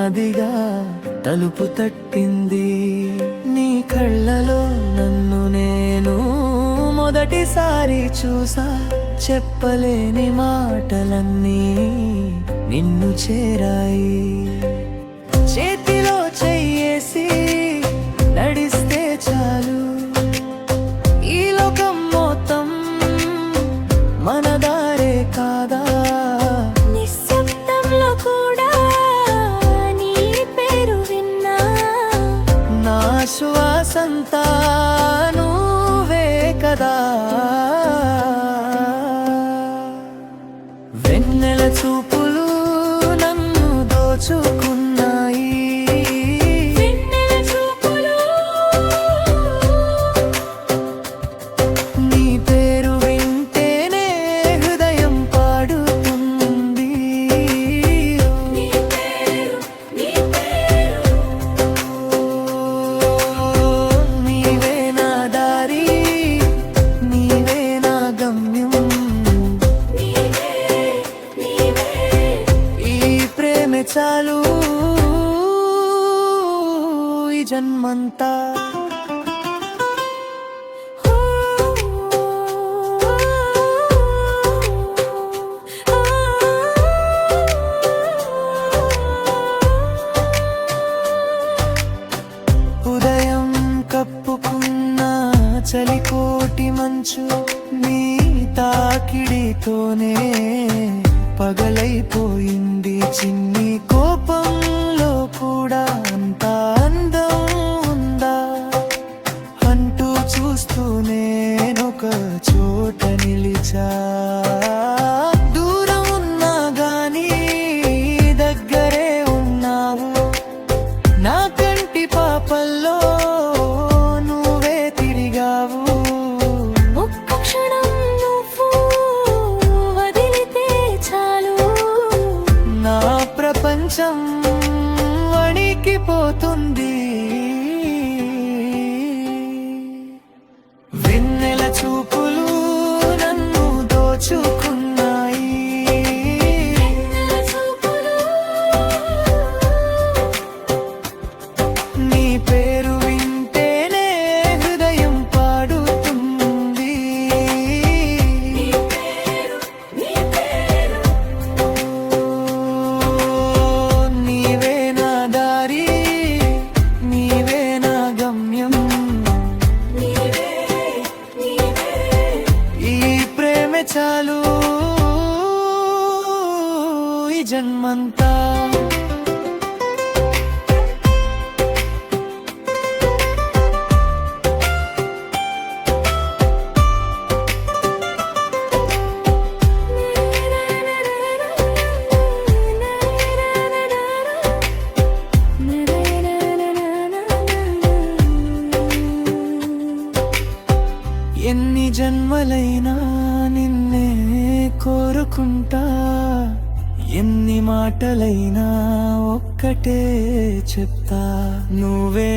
నెమ్మదిగా తలుపు తట్టింది. నీ కళ్ళలో నన్ను నేను మొదటిసారి చూసా. చెప్పలేని మాటలన్నీ నిన్ను చేరాయి. చేతిలో చెయ్యేసి నడిస్తే చాలు, ఈ లోకం మొత్తం మన దారే కాదా. నిశ్శబ్దంలో కూడా నీ పేరు విన్నా, నా శ్వాసంతా నువ్వే కదా. వెన్నెల చూపులు నన్ను దోచుకున్నాయి. వెన్నెల చూపులు నీ పేరు వింటేనే హృదయం పాడుతుంది. నీ పేరు, నీ పేరు, నీవే నా దారి, నీవే నా గమ్యం. నీవే, నీవే. ఈ ప్రేమే చాలు ఈ జన్మంతా. ఉదయం కప్పుకున్న చలికోటి మంచు నీ తాకిడితోనే పగలైపోయింది. చిన్ని కోపంలో కూడా అంత అందం ఉందా అంటూ చూస్తూ నేనొక చోట నిలిచా. దూరం ఉన్నా గానీ దగ్గరే ఉన్నావు. నా కంటి పాపల్లో నువ్వే తిరిగావు. ఒక్క క్షణం నువ్వు వదిలితే చాలు, నా ప్రపంచం వణికిపోతుంది. వెన్నెల చూపులు నన్ను దోచుకున్నాయి. వెన్నెల చూపులు నీ పేరు వింటేనే హృదయం పాడుతుంది. నీ పేరు, నీ పేరు, నీవే నా దారి, నీవే నా గమ్యం. నీవే, నీవే. ఈ ప్రేమే చాలు ఈ జన్మంతా. ఎన్ని జన్మలైనా నిన్నే కోరుకుంటా. ఎన్ని మాటలైనా ఒక్కటే చెప్తా, నువ్వే